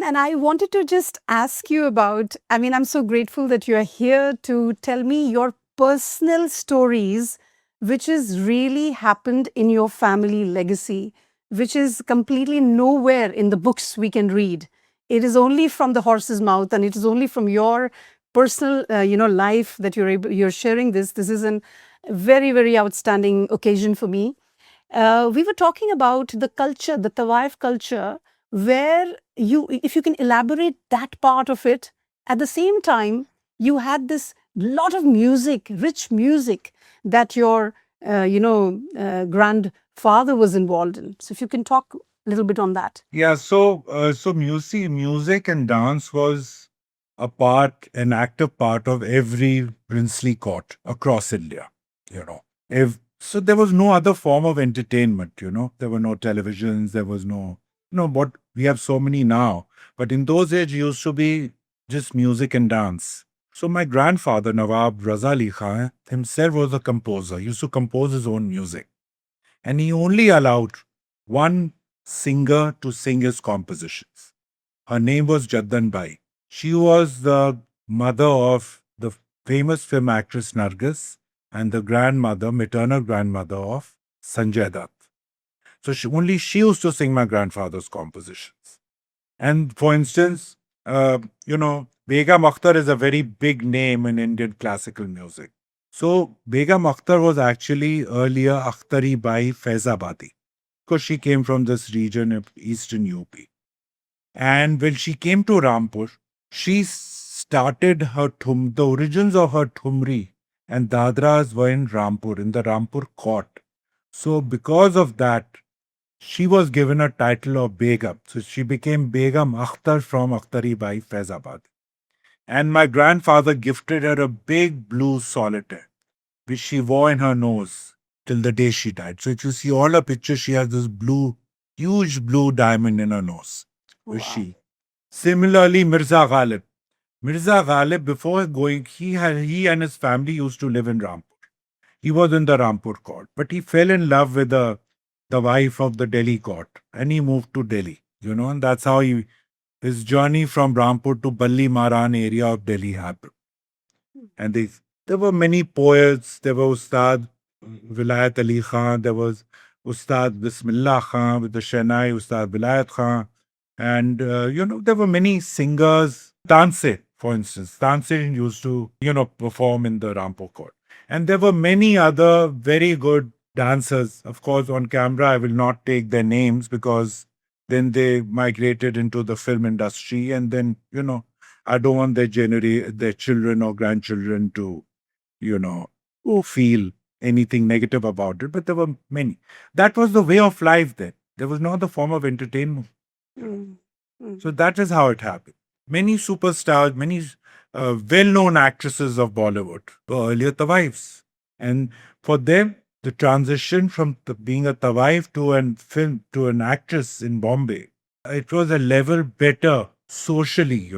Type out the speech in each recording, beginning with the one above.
And I wanted to just ask you about, I mean, I'm so grateful that you're here to tell me your personal stories, which has really happened in your family legacy, which is completely nowhere in the books we can read. It is only from the horse's mouth, and it is only from your personal, life that you're sharing this. This is a very, very outstanding occasion for me. We were talking about the culture, the Tawaif culture, where if you can elaborate that part of it, at the same time, you had this lot of music, rich music that your, grandfather was involved in. So if you can talk a little bit on that. Yeah, so music and dance was an active part of every princely court across India. You know, if so, there was no other form of entertainment. There were no televisions. There was no, what we have so many now. But in those days, it used to be just music and dance. So my grandfather Nawab Raza Ali Khan himself was a composer. He used to compose his own music, and he only allowed one singer to sing his compositions. Her name was Jaddan Bai. She was the mother of the famous film actress Nargis and the grandmother, maternal grandmother of Sanjay Dutt. So only she used to sing my grandfather's compositions. And for instance, Begum Akhtar is a very big name in Indian classical music. So Begum Akhtar was actually earlier Akhtari Bai Faizabadi because she came from this region of eastern UP. And when she came to Rampur, she started the origins of her Thumri and Dadras were in Rampur, in the Rampur court. So because of that, she was given a title of Begum. So she became Begum Akhtar from Akhtari Bai Faizabad. And my grandfather gifted her a big blue solitaire, which she wore in her nose till the day she died. So if you see all her pictures, she has this huge blue diamond in her nose. Was Wow. she? Similarly, Mirza Ghalib. Mirza Ghalib, before going, he and his family used to live in Rampur. He was in the Rampur court, but he fell in love with the wife of the Delhi court, and he moved to Delhi. And that's how his journey from Rampur to Balli Maran area of Delhi happened. And there were many poets. There was Ustad Vilayat Ali Khan. There was Ustad Bismillah Khan with the Shehnai, Ustad Vilayat Khan. And, there were many singers. Tanse, for instance. Tanse used to, perform in the Rampur court. And there were many other very good dancers. Of course, on camera, I will not take their names because then they migrated into the film industry. And then, I don't want their children or grandchildren to, feel anything negative about it. But there were many. That was the way of life then. There was no other form of entertainment. Mm. So that is how it happened. Many superstars, many well-known actresses of Bollywood were earlier Tawaifs. And for them, the transition from being a Tawaif to an actress in Bombay, it was a level better socially.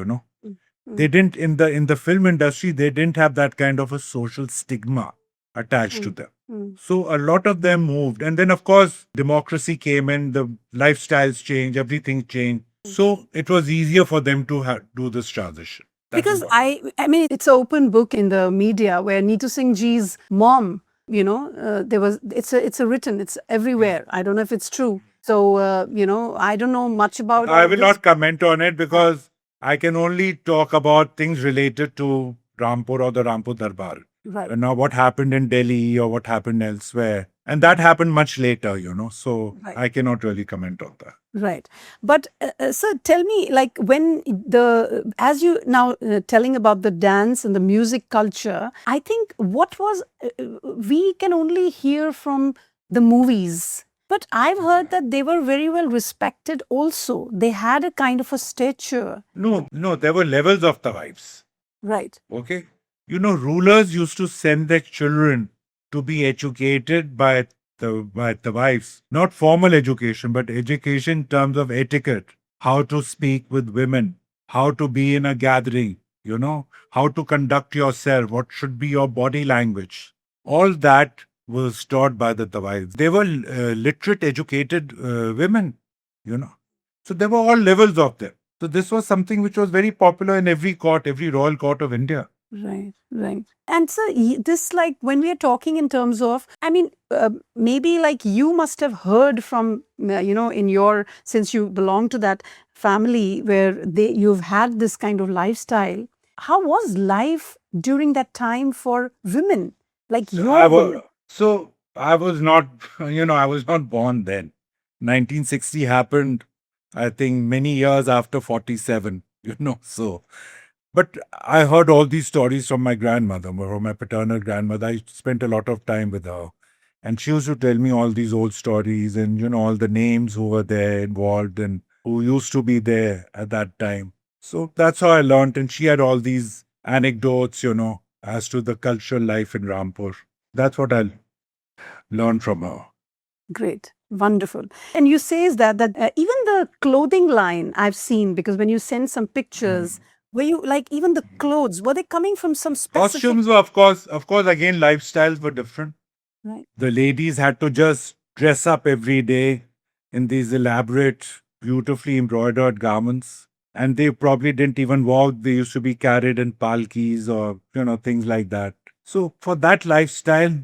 They didn't in the film industry, they didn't have that kind of a social stigma attached to them. So a lot of them moved. And then of course democracy came in, the lifestyles changed, everything changed. So it was easier for them to do this transition. Because I mean, it's an open book in the media where Neetu Singh Ji's mom, it's a written, it's everywhere. I don't know if it's true. So, I don't know much about I all will this. not comment on it because I can only talk about things related to Rampur or the Rampur Darbar. Right. Now, what happened in Delhi or what happened elsewhere. And that happened much later. So Right. I cannot really comment on that. Right. But, sir, tell me, like, as you now telling about the dance and the music culture, I think we can only hear from the movies. But I've heard that they were very well respected also. They had a kind of a stature. No, there were levels of Tawaifs. Right. Okay. Rulers used to send their children to be educated by the wives. Not formal education, but education in terms of etiquette, how to speak with women, how to be in a gathering, how to conduct yourself, what should be your body language. All that was taught by the wives. They were literate, educated women. So there were all levels of them. So this was something which was very popular in every court, every royal court of India. Right, right. And so this, like, when we are talking in terms of, I mean, maybe like you must have heard from, in your, since you belong to that family where you've had this kind of lifestyle. How was life during that time for women, like So I your was women? I was not I was not born then. 1960 happened, I think, many years after 47. So but I heard all these stories from my grandmother, from my paternal grandmother. I spent a lot of time with her. And she used to tell me all these old stories and, all the names who were there involved and who used to be there at that time. So that's how I learned. And she had all these anecdotes, as to the cultural life in Rampur. That's what I learned from her. Great. Wonderful. And you says that even the clothing line I've seen, because when you send some pictures, were you like, even the clothes, were they coming from some specific, Costumes were, of course, again, lifestyles were different. right? The ladies had to just dress up every day in these elaborate, beautifully embroidered garments. And they probably didn't even walk. They used to be carried in palkis or, things like that. So for that lifestyle,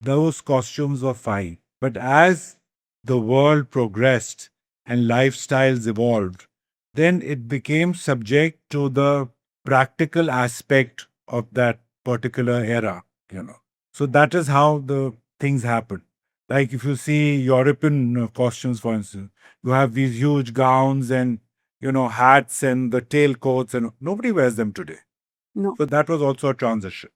those costumes were fine. But as the world progressed and lifestyles evolved, then it became subject to the practical aspect of that particular era. So that is how the things happen. Like if you see European costumes, for instance, you have these huge gowns and hats and the tailcoats, and nobody wears them today. No. So that was also a transition.